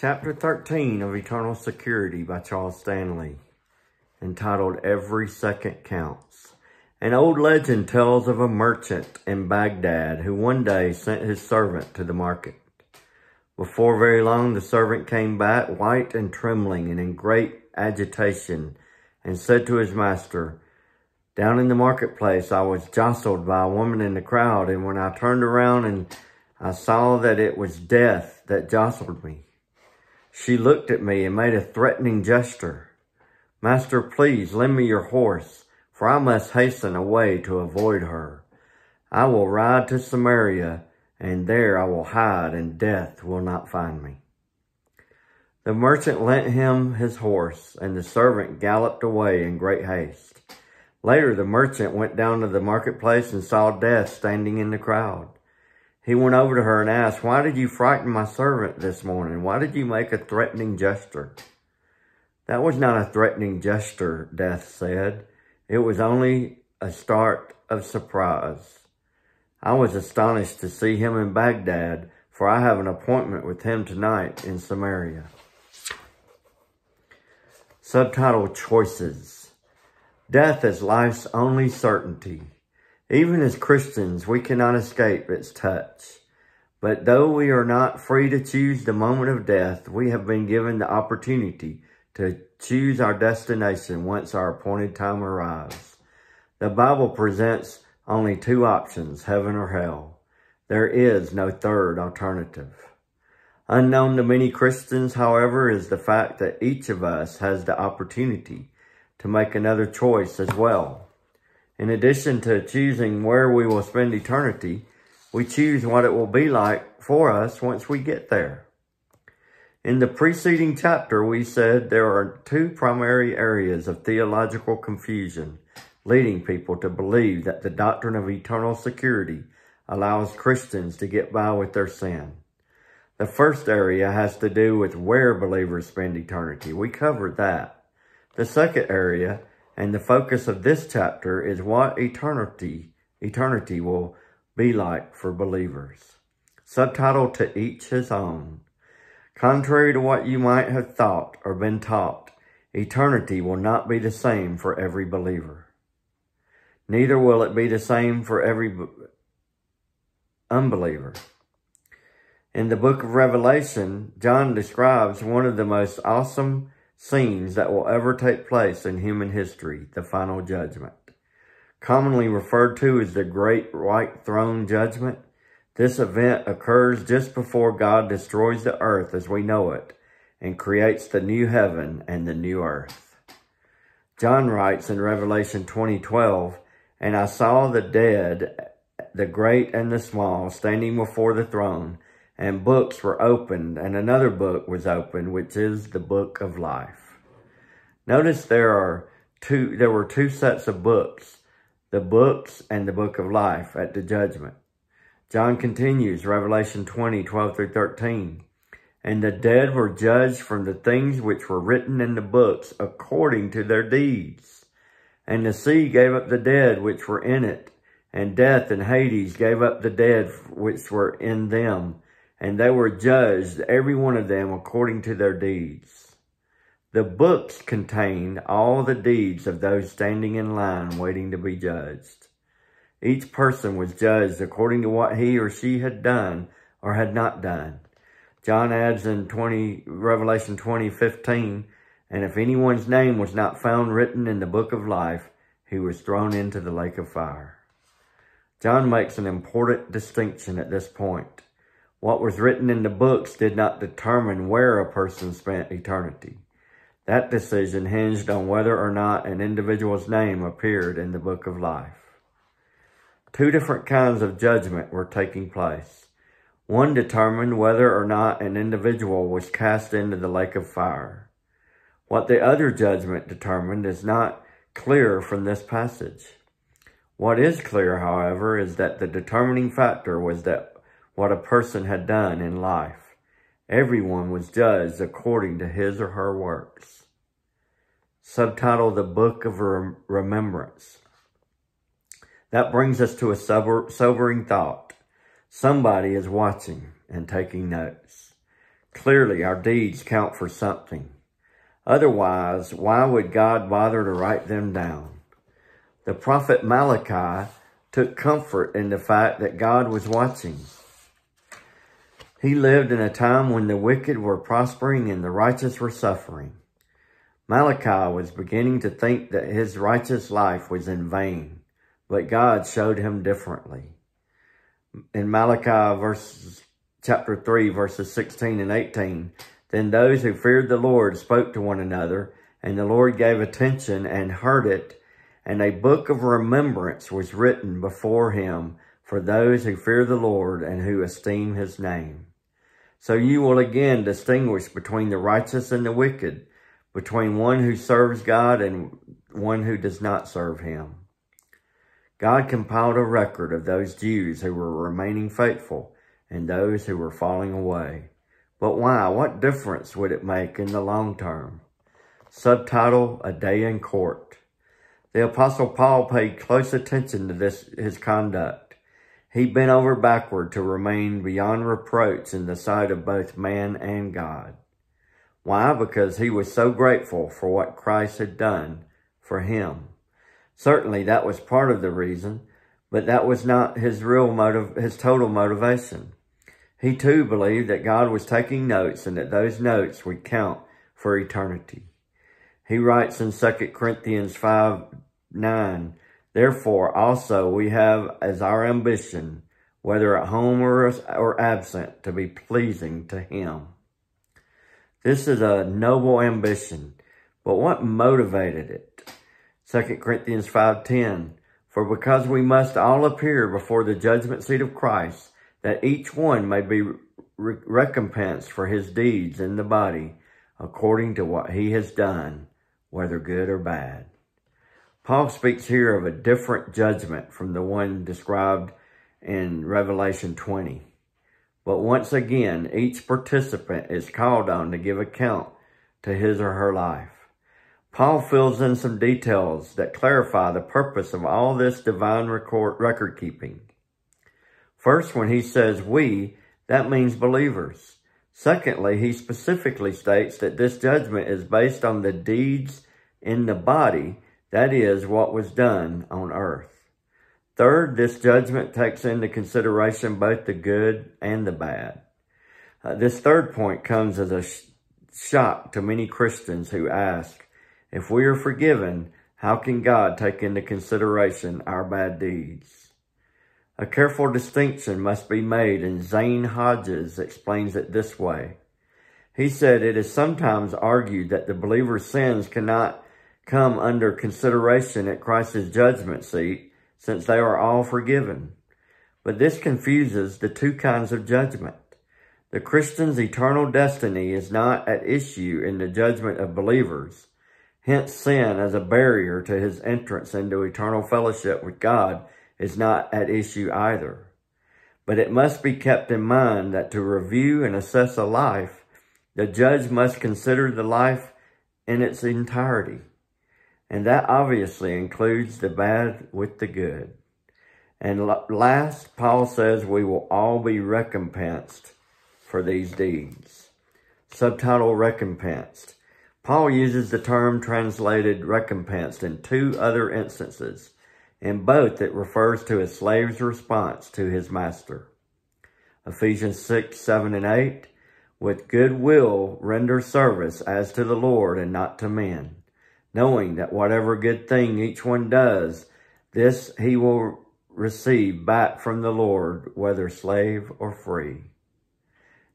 Chapter 13 of Eternal Security by Charles Stanley, entitled Every Second Counts. An old legend tells of a merchant in Baghdad who one day sent his servant to the market. Before very long, the servant came back white and trembling and in great agitation and said to his master, "Down in the marketplace, I was jostled by a woman in the crowd, and when I turned around and I saw that it was death that jostled me. She looked at me and made a threatening gesture. 'Master, please lend me your horse, for I must hasten away to avoid her. I will ride to Samaria, and there I will hide, and death will not find me.' The merchant lent him his horse, and the servant galloped away in great haste. Later, the merchant went down to the marketplace and saw Death standing in the crowd. He went over to her and asked, 'Why did you frighten my servant this morning? Why did you make a threatening gesture?' 'That was not a threatening gesture,' Death said. 'It was only a start of surprise. I was astonished to see him in Baghdad, for I have an appointment with him tonight in Samaria.'" Subtitled Choices. Death is life's only certainty. Even as Christians, we cannot escape its touch. But though we are not free to choose the moment of death, we have been given the opportunity to choose our destination once our appointed time arrives. The Bible presents only two options, heaven or hell. There is no third alternative. Unknown to many Christians, however, is the fact that each of us has the opportunity to make another choice as well. In addition to choosing where we will spend eternity, we choose what it will be like for us once we get there. In the preceding chapter, we said there are two primary areas of theological confusion, leading people to believe that the doctrine of eternal security allows Christians to get by with their sin. The first area has to do with where believers spend eternity. We covered that. The second area, and the focus of this chapter, is what eternity will be like for believers. Subtitled To Each His Own. Contrary to what you might have thought or been taught, eternity will not be the same for every believer. Neither will it be the same for every unbeliever. In the book of Revelation, John describes one of the most awesome scenes that will ever take place in human history, the final judgment. Commonly referred to as the Great White Throne Judgment, this event occurs just before God destroys the earth as we know it and creates the new heaven and the new earth. John writes in Revelation 20:12, "And I saw the dead, the great and the small, standing before the throne, and books were opened, and another book was opened, which is the book of life." Notice there were two sets of books, the books and the book of life at the judgment. John continues, Revelation 20:12 through 13. "And the dead were judged from the things which were written in the books according to their deeds. And the sea gave up the dead which were in it, and death and Hades gave up the dead which were in them. And they were judged, every one of them, according to their deeds. The books contained all the deeds of those standing in line waiting to be judged. Each person was judged according to what he or she had done or had not done." John adds in Revelation 20:15, "And if anyone's name was not found written in the book of life, he was thrown into the lake of fire." John makes an important distinction at this point. What was written in the books did not determine where a person spent eternity. That decision hinged on whether or not an individual's name appeared in the book of life. Two different kinds of judgment were taking place. One determined whether or not an individual was cast into the lake of fire. What the other judgment determined is not clear from this passage. What is clear, however, is that the determining factor was that what a person had done in life. Everyone was judged according to his or her works. Subtitled The Book of Remembrance. That brings us to a sobering thought. Somebody is watching and taking notes. Clearly, our deeds count for something. Otherwise, why would God bother to write them down? The prophet Malachi took comfort in the fact that God was watching. He lived in a time when the wicked were prospering and the righteous were suffering. Malachi was beginning to think that his righteous life was in vain, but God showed him differently. In Malachi chapter 3, verses 16 and 18, then those who feared the Lord spoke to one another, and the Lord gave attention and heard it, and a book of remembrance was written before him for those who fear the Lord and who esteem his name. So you will again distinguish between the righteous and the wicked, between one who serves God and one who does not serve him. God compiled a record of those Jews who were remaining faithful and those who were falling away. But why? What difference would it make in the long term? Subtitle, A Day in Court. The Apostle Paul paid close attention to his conduct. He bent over backward to remain beyond reproach in the sight of both man and God. Why? Because he was so grateful for what Christ had done for him. Certainly that was part of the reason, but that was not his total motivation. He too believed that God was taking notes and that those notes would count for eternity. He writes in 2 Corinthians 5:9, therefore also we have as our ambition, whether at home or absent, to be pleasing to him. This is a noble ambition, but what motivated it? 2 Corinthians 5:10, for because we must all appear before the judgment seat of Christ, that each one may be recompensed for his deeds in the body, according to what he has done, whether good or bad. Paul speaks here of a different judgment from the one described in Revelation 20. But once again, each participant is called on to give account to his or her life. Paul fills in some details that clarify the purpose of all this divine record keeping. First, when he says we, that means believers. Secondly, he specifically states that this judgment is based on the deeds in the body, that is, what was done on earth. Third, this judgment takes into consideration both the good and the bad. This third point comes as a shock to many Christians who ask, if we are forgiven, how can God take into consideration our bad deeds? A careful distinction must be made, and Zane Hodges explains it this way. He said, it is sometimes argued that the believer's sins cannot come under consideration at Christ's judgment seat, since they are all forgiven. But this confuses the two kinds of judgment. The Christian's eternal destiny is not at issue in the judgment of believers. Hence, sin as a barrier to his entrance into eternal fellowship with God is not at issue either. But it must be kept in mind that to review and assess a life, the judge must consider the life in its entirety. And that obviously includes the bad with the good. And last, Paul says we will all be recompensed for these deeds. Subtitle, Recompensed. Paul uses the term translated recompensed in two other instances. In both, it refers to a slave's response to his master. Ephesians 6:7-8, with good will render service as to the Lord and not to men, knowing that whatever good thing each one does, this he will receive back from the Lord, whether slave or free.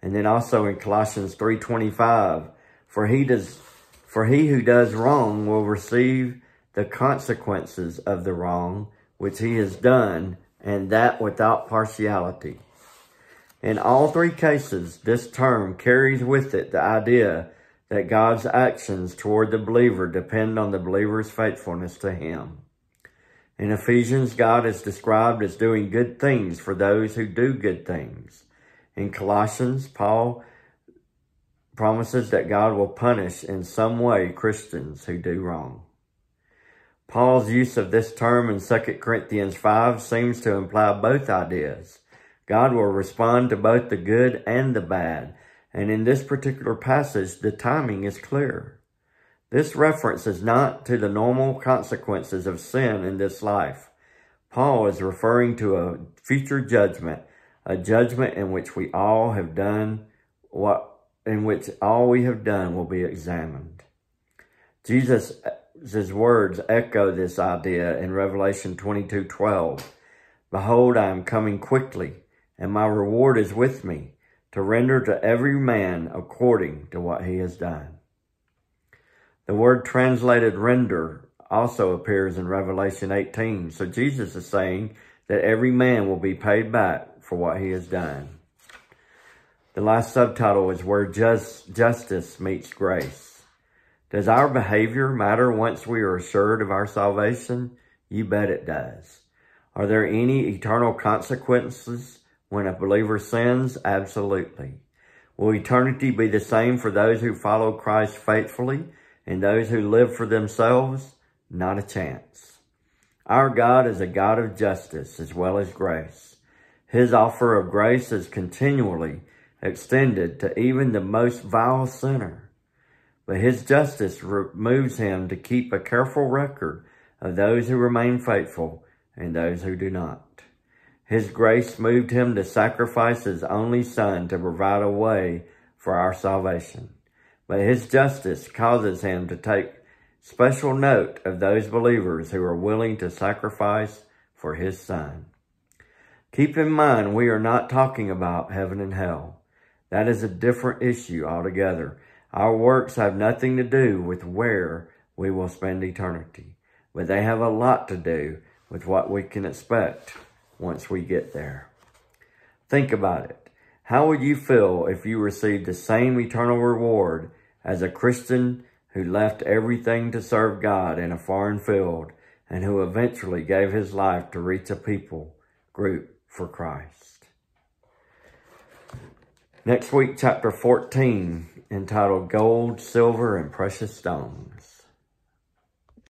And then also in Colossians 3:25, for he who does wrong will receive the consequences of the wrong which he has done, and that without partiality. In all three cases, this term carries with it the idea that God's actions toward the believer depend on the believer's faithfulness to him. In Ephesians, God is described as doing good things for those who do good things. In Colossians, Paul promises that God will punish in some way Christians who do wrong. Paul's use of this term in 2 Corinthians 5 seems to imply both ideas. God will respond to both the good and the bad, And in this particular passage, the timing is clear. This reference is not to the normal consequences of sin in this life. Paul is referring to a future judgment, a judgment in which we all have done in which all we have done will be examined. Jesus' words echo this idea in Revelation 22:12. Behold, I am coming quickly, and my reward is with me, to render to every man according to what he has done. The word translated render also appears in Revelation 18. So Jesus is saying that every man will be paid back for what he has done. The last subtitle is Where Justice Meets Grace. Does our behavior matter once we are assured of our salvation? You bet it does. Are there any eternal consequences when a believer sins? Absolutely. Will eternity be the same for those who follow Christ faithfully and those who live for themselves? Not a chance. Our God is a God of justice as well as grace. His offer of grace is continually extended to even the most vile sinner. But his justice moves him to keep a careful record of those who remain faithful and those who do not. His grace moved him to sacrifice his only Son to provide a way for our salvation. But his justice causes him to take special note of those believers who are willing to sacrifice for his Son. Keep in mind, we are not talking about heaven and hell. That is a different issue altogether. Our works have nothing to do with where we will spend eternity, but they have a lot to do with what we can expect once we get there. Think about it. How would you feel if you received the same eternal reward as a Christian who left everything to serve God in a foreign field and who eventually gave his life to reach a people group for Christ? Next week, chapter 14, entitled Gold, Silver, and Precious Stones.